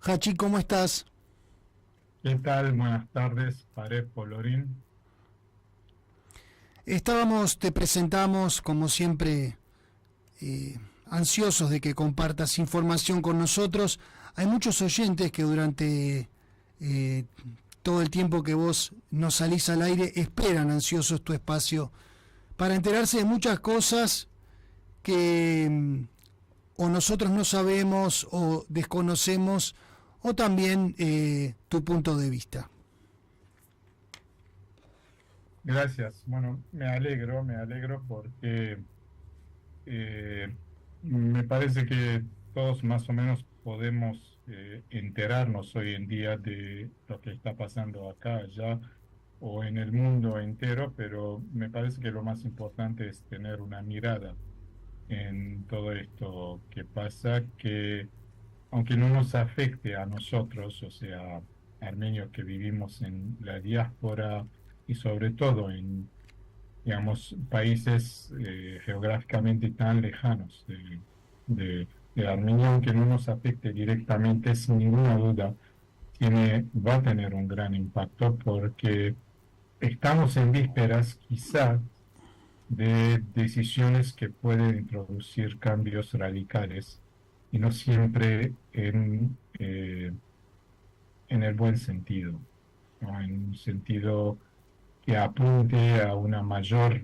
Hachi, ¿cómo estás? ¿Qué tal? Buenas tardes, Pared Polorín. Te presentamos, como siempre, ansiosos de que compartas información con nosotros. Hay muchos oyentes que durante eh, todo el tiempo que vos no salís al aire esperan ansiosos tu espacio para enterarse de muchas cosas que o nosotros no sabemos o desconocemos o también tu punto de vista. Gracias. Bueno, me alegro porque eh, me parece que todos más o menos podemos enterarnos hoy en día de lo que está pasando acá, allá o en el mundo entero, pero me parece que lo más importante es tener una mirada en todo esto que pasa, que aunque no nos afecte a nosotros, o sea, armenios que vivimos en la diáspora y sobre todo en, digamos, países geográficamente tan lejanos de Armenia, aunque no nos afecte directamente, sin ninguna duda, va a tener un gran impacto porque estamos en vísperas, quizá, de decisiones que pueden introducir cambios radicales y no siempre en el buen sentido, ¿no? En un sentido que apunte a una mayor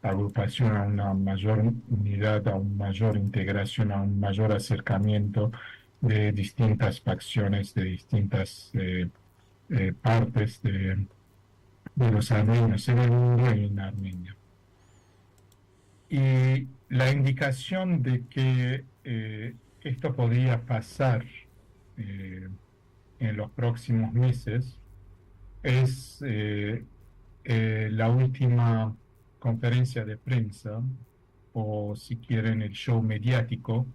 agrupación, a una mayor unidad, a una mayor integración, a un mayor acercamiento de distintas facciones, de distintas partes de los armenios en el mundo y en Armenia. Y la indicación de que esto podría pasar eh, en los próximos meses es la última conferencia de prensa, o si quieren el show mediático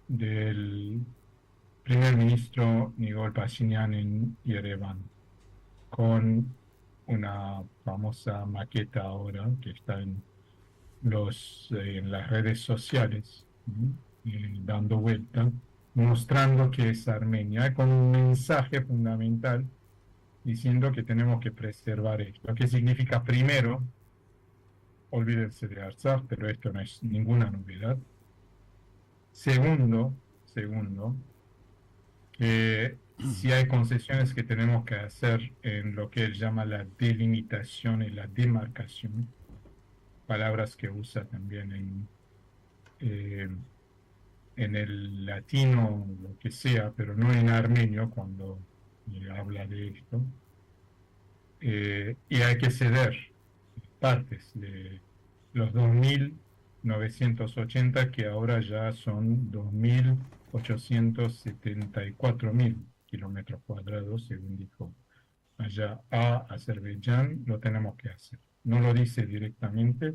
del primer ministro Nikol Pashinyan en Yerevan, con una famosa maqueta ahora que está en las redes sociales, ¿no? Dando vuelta, mostrando que es Armenia, con un mensaje fundamental diciendo que tenemos que preservar esto, que significa primero, olvídense de Artsaj, pero esto no es ninguna novedad. Segundo, que si hay concesiones que tenemos que hacer en lo que él llama la delimitación y la demarcación, palabras que usa también eh, en el latino, lo que sea, pero no en armenio cuando habla de esto. Y hay que ceder partes de los 2.980 que ahora ya son 2.874.000 kilómetros cuadrados, según dijo allá a Azerbaiyán, lo tenemos que hacer. No lo dice directamente,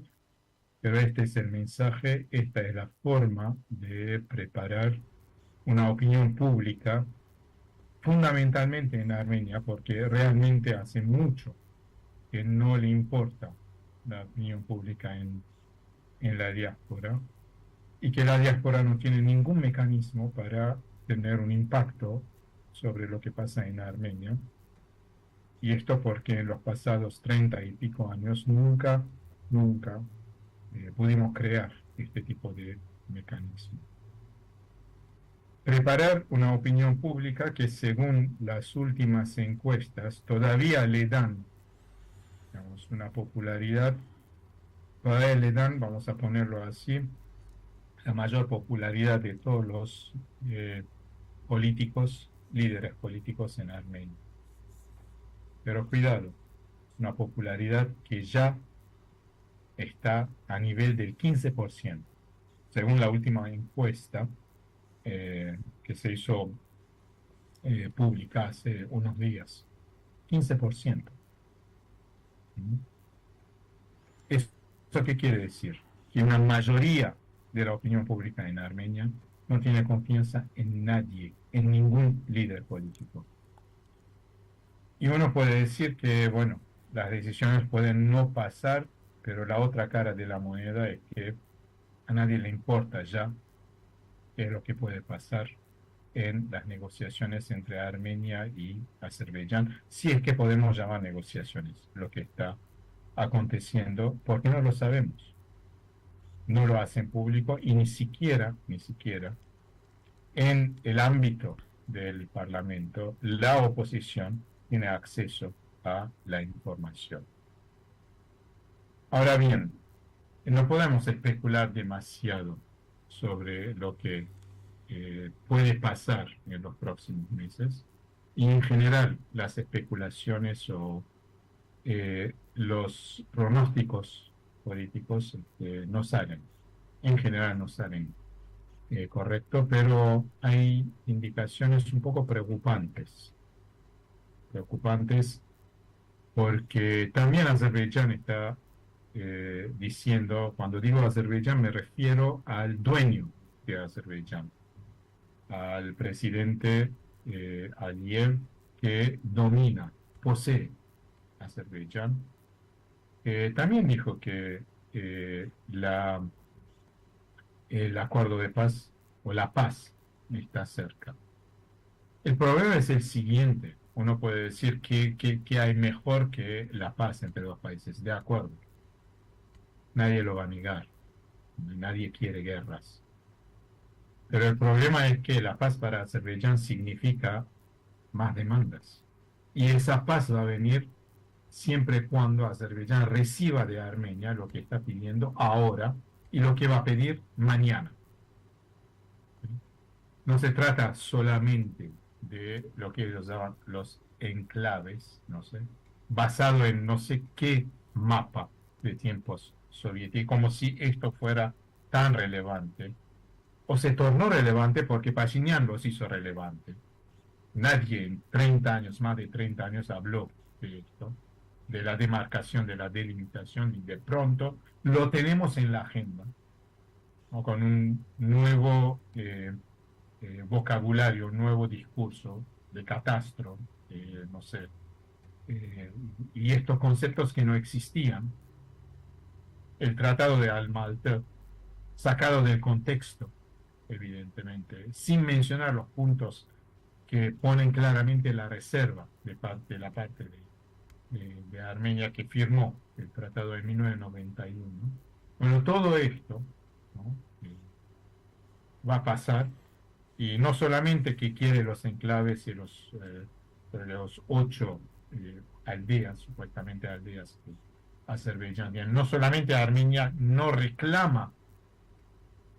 pero este es el mensaje, esta es la forma de preparar una opinión pública, fundamentalmente en Armenia, porque realmente hace mucho que no le importa la opinión pública en la diáspora y que la diáspora no tiene ningún mecanismo para tener un impacto sobre lo que pasa en Armenia. Y esto porque en los pasados 30 y pico años nunca pudimos crear este tipo de mecanismo. Preparar una opinión pública que según las últimas encuestas todavía le dan, digamos, una popularidad, todavía le dan, vamos a ponerlo así, la mayor popularidad de todos los políticos, líderes políticos en Armenia. Pero cuidado, una popularidad que ya está a nivel del 15%, según la última encuesta que se hizo pública hace unos días. 15%. ¿Mm? ¿Eso qué quiere decir? Que una mayoría de la opinión pública en Armenia no tiene confianza en nadie, en ningún líder político. Y uno puede decir que, bueno, las decisiones pueden no pasar, pero la otra cara de la moneda es que a nadie le importa ya qué es lo que puede pasar. en las negociaciones entre Armenia y Azerbaiyán, si es que podemos llamar negociaciones lo que está aconteciendo, porque no lo sabemos, no lo hacen público y ni siquiera en el ámbito del Parlamento, la oposición tiene acceso a la información. Ahora bien, no podemos especular demasiado sobre lo que puede pasar en los próximos meses. Y en general, las especulaciones o los pronósticos políticos no salen, en general no salen correcto, pero hay indicaciones un poco preocupantes porque también Azerbaiyán está diciendo, cuando digo Azerbaiyán me refiero al dueño de Azerbaiyán, al presidente Aliyev, que domina, posee Azerbaiyán. También dijo que el acuerdo de paz o la paz está cerca. El problema es el siguiente. Uno puede decir que hay mejor que la paz entre dos países. De acuerdo, nadie lo va a negar. Nadie quiere guerras. Pero el problema es que la paz para Azerbaiyán significa más demandas. Y esa paz va a venir siempre y cuando Azerbaiyán reciba de Armenia lo que está pidiendo ahora y lo que va a pedir mañana. No se trata solamente de lo que ellos llaman los enclaves, no sé, basado en no sé qué mapa de tiempos soviéticos, como si esto fuera tan relevante, o se tornó relevante porque Pashinyan los hizo relevante. Nadie en 30 años, más de 30 años, habló de esto, de la demarcación, de la delimitación, y de pronto lo tenemos en la agenda, ¿no? Con un nuevo vocabulario, un nuevo discurso de catastro, no sé, y estos conceptos que no existían, el Tratado de Alma-Ata, sacado del contexto, evidentemente, sin mencionar los puntos que ponen claramente la reserva de la parte de Armenia que firmó el tratado de 1991. Bueno, todo esto, ¿no? Va a pasar, y no solamente que quiere los enclaves y los 8 aldeas, supuestamente aldeas de Azerbaiyán, no solamente Armenia no reclama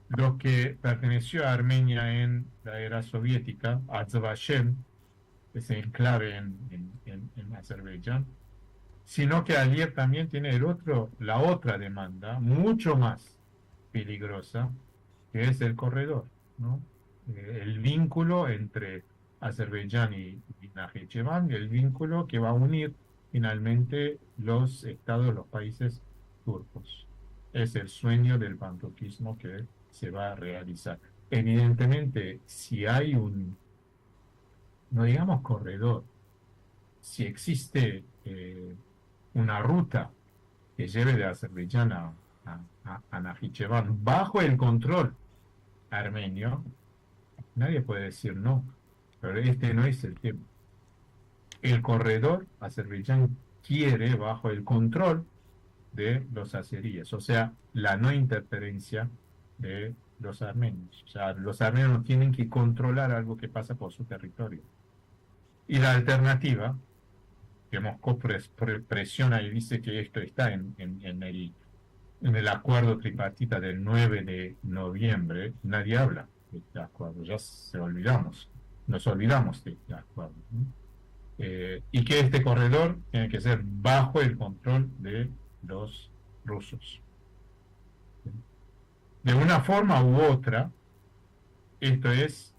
lo que perteneció a Armenia en la era soviética, Azovstal, ese enclave en Azerbaiyán, sino que Aliyev también tiene la otra demanda, mucho más peligrosa, que es el corredor, ¿no? El vínculo entre Azerbaiyán y Najicheván, el vínculo que va a unir finalmente los estados, los países turcos. Es el sueño del panturquismo que se va a realizar. Evidentemente, si hay no digamos corredor, si existe una ruta que lleve de Azerbaiyán a Najicheván bajo el control armenio, nadie puede decir no, pero este no es el tema. El corredor Azerbaiyán quiere bajo el control de los azeríes, o sea, la no interferencia de los armenios. O sea, los armenios tienen que controlar algo que pasa por su territorio. Y la alternativa, que Moscú presiona y dice que esto está en el acuerdo tripartita del 9 de noviembre, nadie habla de este acuerdo, ya nos olvidamos de este acuerdo, ¿no? Y que este corredor tiene que ser bajo el control de los rusos. De una forma u otra, esto es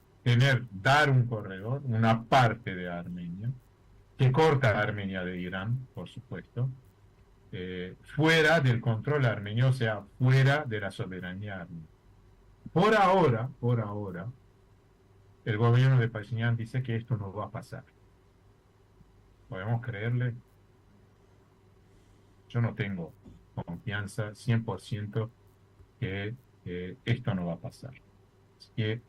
dar un corredor, una parte de Armenia, que corta a Armenia de Irán, por supuesto, fuera del control armenio, o sea, fuera de la soberanía armenia. Por ahora, el gobierno de Pashinyan dice que esto no va a pasar. ¿Podemos creerle? Yo no tengo confianza 100% que esto no va a pasar. Así que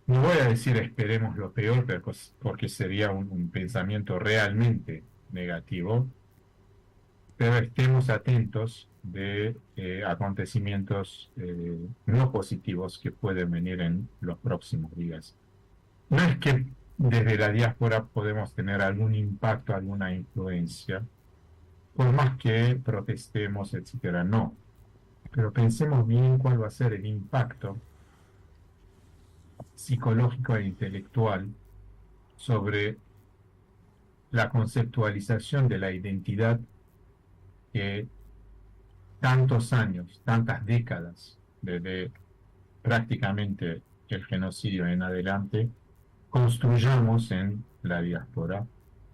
no voy a decir esperemos lo peor, pero porque sería un pensamiento realmente negativo, pero estemos atentos de acontecimientos no positivos que pueden venir en los próximos días. No es que desde la diáspora podemos tener algún impacto, alguna influencia, por más que protestemos, etcétera, no. Pero pensemos bien cuál va a ser el impacto psicológico e intelectual sobre la conceptualización de la identidad que tantos años, tantas décadas, desde prácticamente el genocidio en adelante, construyamos en la diáspora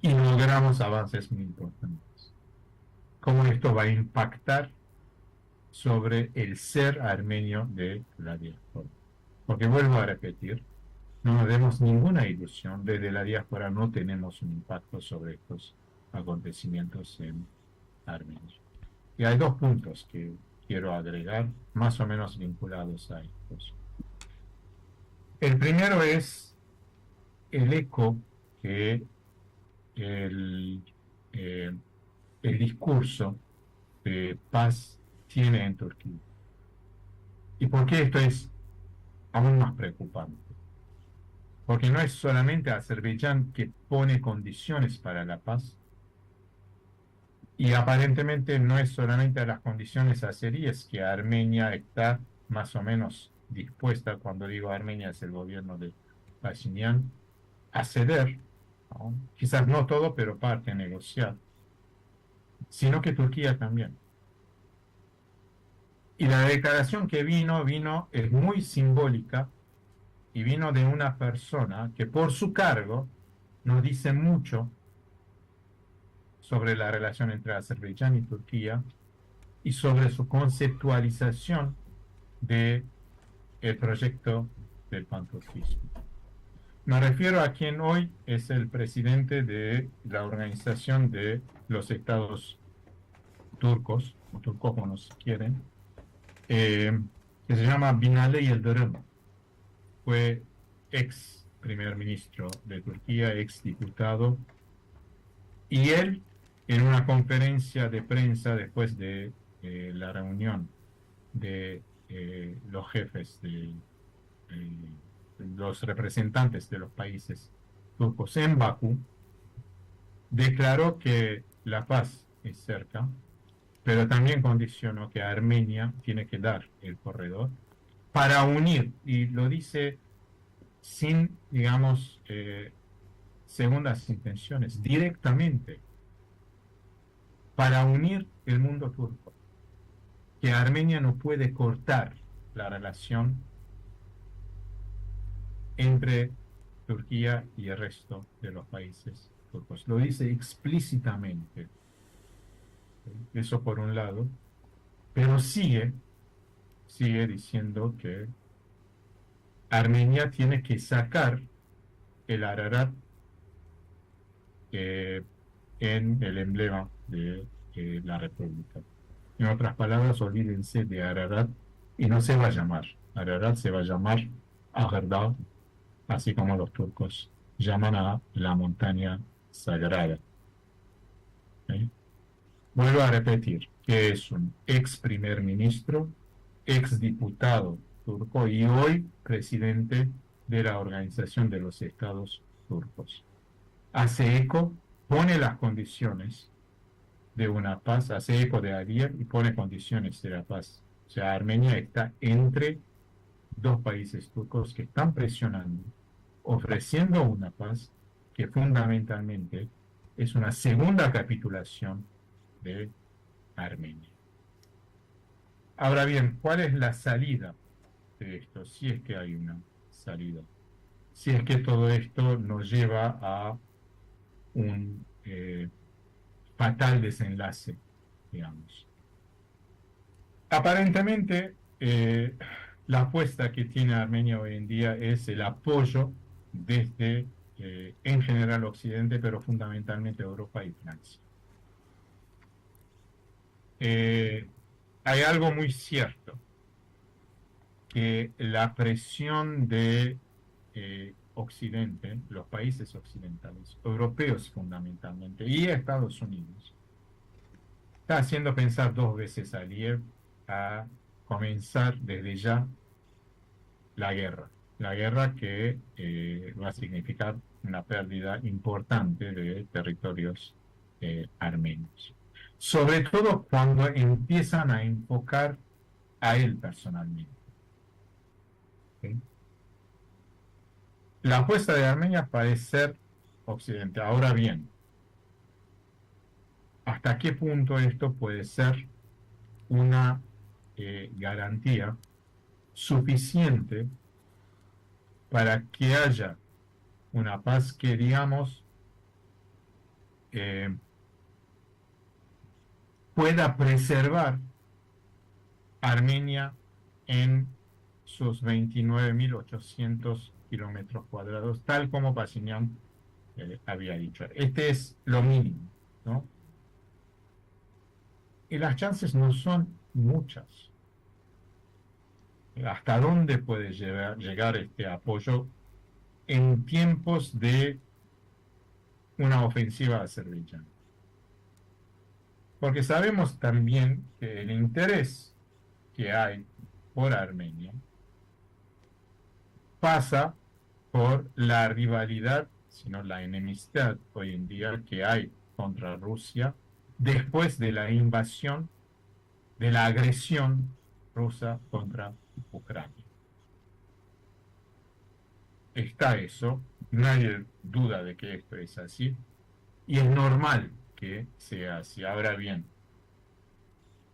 y logramos avances muy importantes. ¿Cómo esto va a impactar sobre el ser armenio de la diáspora? Porque vuelvo a repetir, no nos demos ninguna ilusión, desde la diáspora no tenemos un impacto sobre estos acontecimientos en Armenia. Y hay dos puntos que quiero agregar, más o menos vinculados a estos. El primero es el eco que el, eh, el discurso de paz tiene en Turquía. ¿Y por qué esto es aún más preocupante? Porque no es solamente Azerbaiyán que pone condiciones para la paz, y aparentemente no es solamente a las condiciones azeríes que Armenia está más o menos dispuesta, cuando digo Armenia es el gobierno de Pashinyan, a ceder, ¿no? Quizás no todo, pero parte a negociar, sino que Turquía también. Y la declaración que vino es muy simbólica y vino de una persona que por su cargo nos dice mucho sobre la relación entre Azerbaiyán y Turquía y sobre su conceptualización del proyecto del panturquismo. Me refiero a quien hoy es el presidente de la Organización de los Estados Turcos, o turcófonos si quieren, que se llama Binali Yıldırım. Fue ex primer ministro de Turquía, ex diputado, y él, en una conferencia de prensa después de la reunión de los jefes de los representantes de los países turcos en Bakú, declaró que la paz es cerca, pero también condicionó que Armenia tiene que dar el corredor para unir, y lo dice sin, digamos, segundas intenciones, directamente, para unir el mundo turco, que Armenia no puede cortar la relación entre Turquía y el resto de los países turcos. Lo dice explícitamente. Eso por un lado, pero sigue diciendo que Armenia tiene que sacar el Ararat en el emblema de la República. En otras palabras, olvídense de Ararat y no se va a llamar Ararat, se va a llamar Agardağ, así como los turcos llaman a la montaña sagrada. ¿Sí? Vuelvo a repetir que es un ex primer ministro, ex diputado turco y hoy presidente de la Organización de los Estados Turcos. Hace eco, pone las condiciones de una paz, hace eco de Aliyev y pone condiciones de la paz. O sea, Armenia está entre dos países turcos que están presionando, ofreciendo una paz que fundamentalmente es una segunda capitulación de Armenia. Ahora bien, ¿cuál es la salida de esto? Si es que hay una salida. Si es que todo esto nos lleva a un fatal desenlace, digamos. Aparentemente, la apuesta que tiene Armenia hoy en día es el apoyo desde, en general, Occidente, pero fundamentalmente Europa y Francia. Hay algo muy cierto, que la presión de Occidente, los países occidentales, europeos fundamentalmente, y Estados Unidos, está haciendo pensar dos veces a Aliyev a comenzar desde ya la guerra que va a significar una pérdida importante de territorios armenios. Sobre todo cuando empiezan a enfocar a él personalmente. ¿Sí? La apuesta de Armenia parece ser Occidente. Ahora bien, ¿hasta qué punto esto puede ser una garantía suficiente para que haya una paz que, digamos, pueda preservar Armenia en sus 29.800 kilómetros cuadrados, tal como Pashinyan había dicho? Este es lo mínimo, ¿no? Y las chances no son muchas. ¿Hasta dónde puede llegar este apoyo en tiempos de una ofensiva a Azerbaiyán? Porque sabemos también que el interés que hay por Armenia pasa por la rivalidad, sino la enemistad hoy en día que hay contra Rusia después de la invasión, de la agresión rusa contra Ucrania. Está eso, nadie duda de que esto es así, y es normal que sea así. Ahora bien,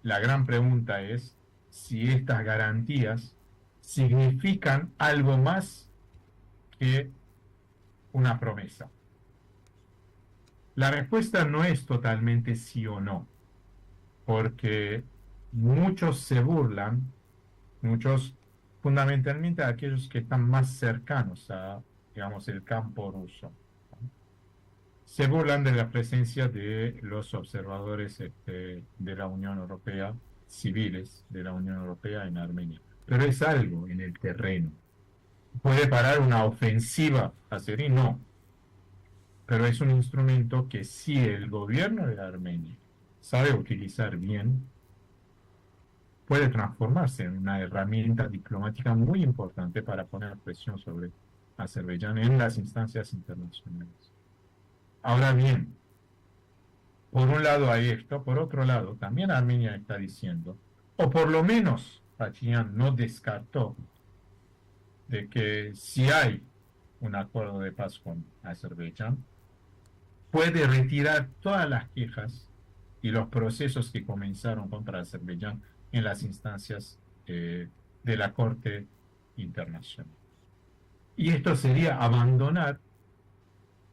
la gran pregunta es si estas garantías significan algo más que una promesa. La respuesta no es totalmente sí o no, porque muchos se burlan, muchos, fundamentalmente aquellos que están más cercanos a, digamos, el campo ruso, se burlan de la presencia de los observadores de la Unión Europea, civiles de la Unión Europea en Armenia. Pero es algo en el terreno. ¿Puede parar una ofensiva azerí? No. Pero es un instrumento que si el gobierno de Armenia sabe utilizar bien, puede transformarse en una herramienta diplomática muy importante para poner presión sobre Azerbaiyán en las instancias internacionales. Ahora bien, por un lado hay esto, por otro lado también Armenia está diciendo, o por lo menos Pashinyan no descartó, de que si hay un acuerdo de paz con Azerbaiyán, puede retirar todas las quejas y los procesos que comenzaron contra Azerbaiyán en las instancias de la Corte Internacional. Y esto sería abandonar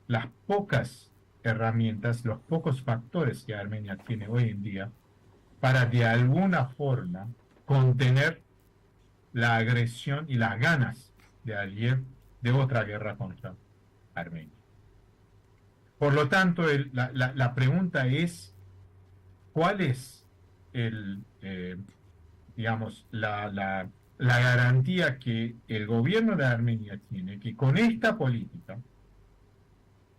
las pocas herramientas, los pocos factores que Armenia tiene hoy en día para de alguna forma contener la agresión y las ganas de Aliyev de otra guerra contra Armenia. Por lo tanto, la pregunta es, ¿cuál es digamos, la garantía que el gobierno de Armenia tiene, que con esta política,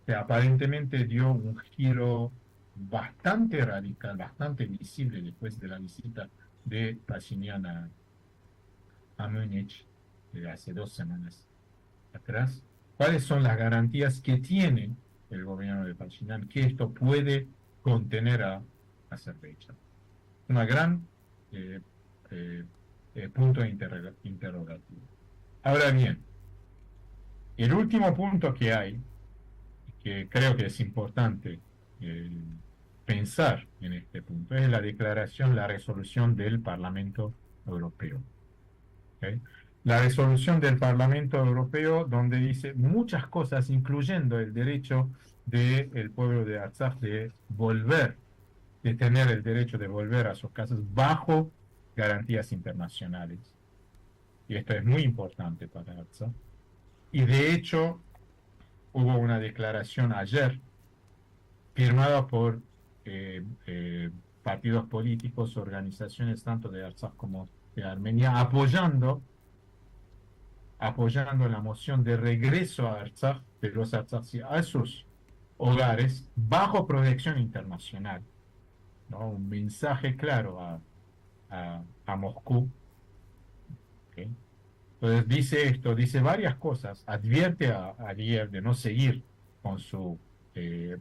que aparentemente dio un giro bastante radical, bastante visible después de la visita de Pashinyan a Múnich hace 2 semanas atrás, ¿cuáles son las garantías que tiene el gobierno de Pashinyan que esto puede contener a Azerbaiyán? Una gran punto de interrogativo. Ahora bien, el último punto que hay, que creo que es importante pensar en este punto, es la declaración, la resolución del Parlamento Europeo. ¿Okay? La resolución del Parlamento Europeo donde dice muchas cosas, incluyendo el derecho del pueblo de Artsaj de volver, de tener el derecho de volver a sus casas bajo garantías internacionales. Y esto es muy importante para Artsaj. Y de hecho, hubo una declaración ayer firmada por partidos políticos, organizaciones tanto de Artsaj como de Armenia, apoyando apoyando la moción de regreso a Artsaj, de los artsakí a sus hogares bajo protección internacional, ¿no? Un mensaje claro a Moscú. ¿Okay? Entonces dice esto, dice varias cosas, advierte a Aliyev de no seguir con su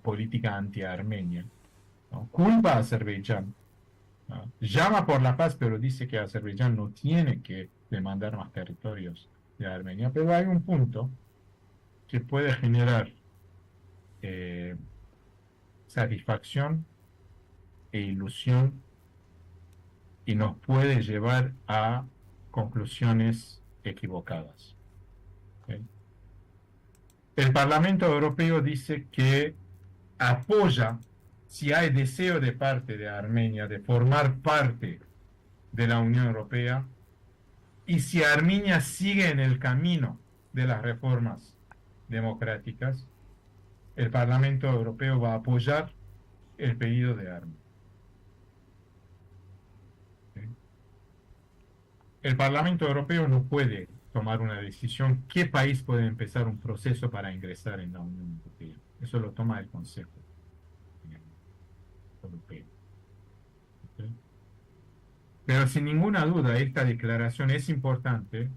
política anti-armenia, ¿no? Culpa a Azerbaiyán, ¿no? Llama por la paz, pero dice que Azerbaiyán no tiene que demandar más territorios de Armenia, pero hay un punto que puede generar eh, satisfacción e ilusión y nos puede llevar a conclusiones equivocadas. ¿Okay? El Parlamento Europeo dice que apoya, si hay deseo de parte de Armenia de formar parte de la Unión Europea, y si Armenia sigue en el camino de las reformas democráticas, el Parlamento Europeo va a apoyar el pedido de Armenia. ¿Okay? El Parlamento Europeo no puede tomar una decisión qué país puede empezar un proceso para ingresar en la Unión Europea. Eso lo toma el Consejo Europeo. ¿Okay? Pero sin ninguna duda esta declaración es importante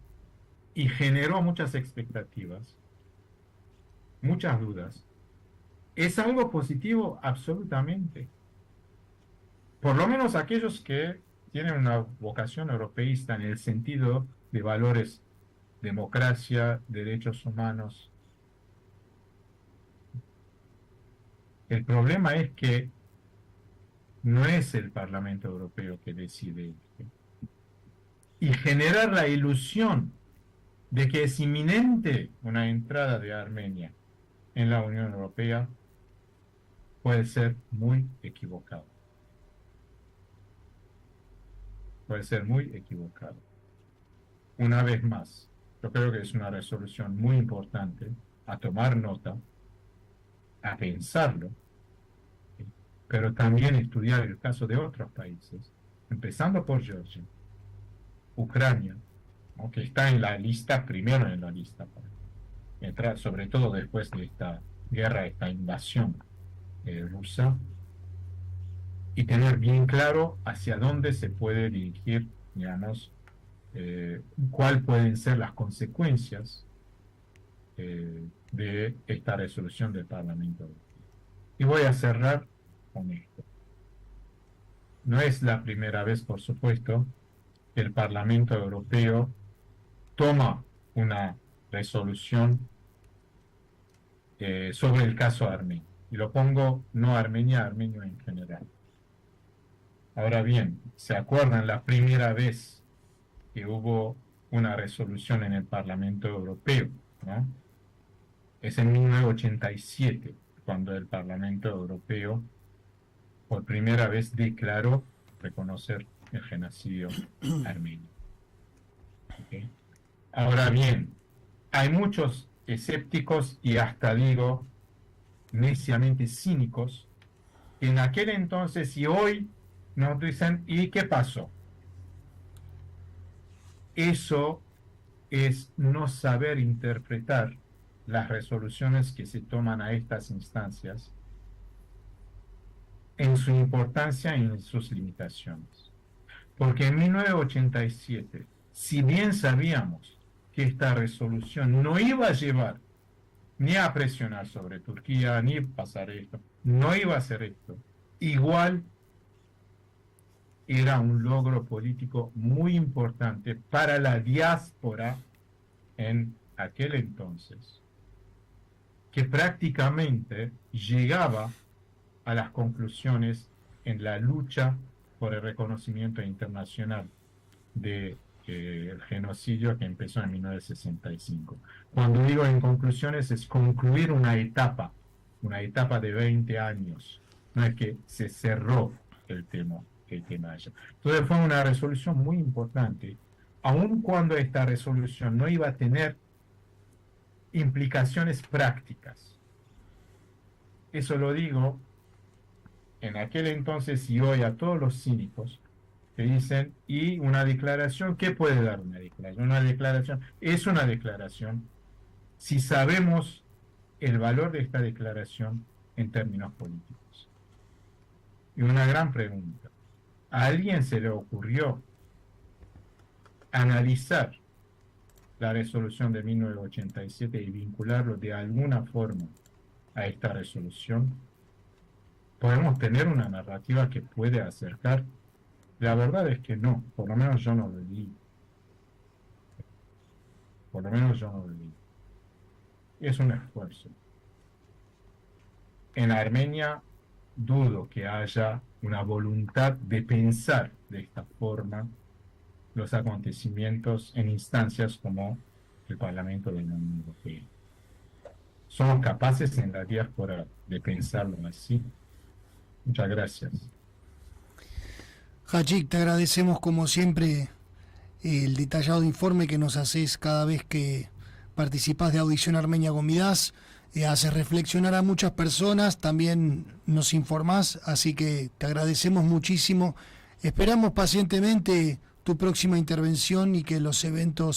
y generó muchas expectativas, muchas dudas. ¿Es algo positivo? Absolutamente. Por lo menos aquellos que tienen una vocación europeísta en el sentido de valores, democracia, derechos humanos. El problema es que no es el Parlamento Europeo que decide esto. Y generar la ilusión de que es inminente una entrada de Armenia en la Unión Europea puede ser muy equivocado. Puede ser muy equivocado. Una vez más, yo creo que es una resolución muy importante a tomar nota, a pensarlo, pero también estudiar el caso de otros países, empezando por Georgia, Ucrania, ¿no? Que está en la lista, primero en la lista, para entrar, sobre todo después de esta guerra, esta invasión rusa, y tener bien claro hacia dónde se puede dirigir, digamos, cuáles pueden ser las consecuencias de esta resolución del Parlamento Europeo. Y voy a cerrar con esto. No es la primera vez, por supuesto, que el Parlamento Europeo toma una resolución sobre el caso armenio. Y lo pongo no Armenia, armenio en general. Ahora bien, ¿se acuerdan la primera vez que hubo una resolución en el Parlamento Europeo, ¿no? Es en 1987, cuando el Parlamento Europeo por primera vez declaró reconocer el genocidio armenio. ¿Okay? Ahora bien, hay muchos escépticos y hasta digo neciamente cínicos que en aquel entonces y hoy nos dicen, ¿y qué pasó? Eso es no saber interpretar las resoluciones que se toman a estas instancias en su importancia y en sus limitaciones. Porque en 1987, si bien sabíamos que esta resolución no iba a llevar ni a presionar sobre Turquía, ni pasar esto, no iba a hacer esto, igual era un logro político muy importante para la diáspora en aquel entonces, que prácticamente llegaba a las conclusiones en la lucha por el reconocimiento internacional del genocidio que empezó en 1965. Cuando digo en conclusiones es concluir una etapa de 20 años, no es que se cerró el tema allá. Entonces fue una resolución muy importante, aun cuando esta resolución no iba a tener implicaciones prácticas. Eso lo digo en aquel entonces y hoy a todos los cínicos que dicen, y una declaración, ¿qué puede dar una declaración? Una declaración es una declaración si sabemos el valor de esta declaración en términos políticos. Y una gran pregunta, ¿a alguien se le ocurrió analizar la resolución de 1987 y vincularlo de alguna forma a esta resolución? ¿Podemos tener una narrativa que puede acercar? La verdad es que no, por lo menos yo no lo leí. Por lo menos yo no lo leí. Es un esfuerzo. En Armenia dudo que haya una voluntad de pensar de esta forma los acontecimientos en instancias como el Parlamento de la Unión Europea. ¿Somos capaces en la diáspora de pensarlo así? Muchas gracias. Hachik, te agradecemos como siempre el detallado informe que nos haces cada vez que participás de Audición Armenia con Midas. Haces reflexionar a muchas personas, también nos informás, así que te agradecemos muchísimo. Esperamos pacientemente tu próxima intervención y que los eventos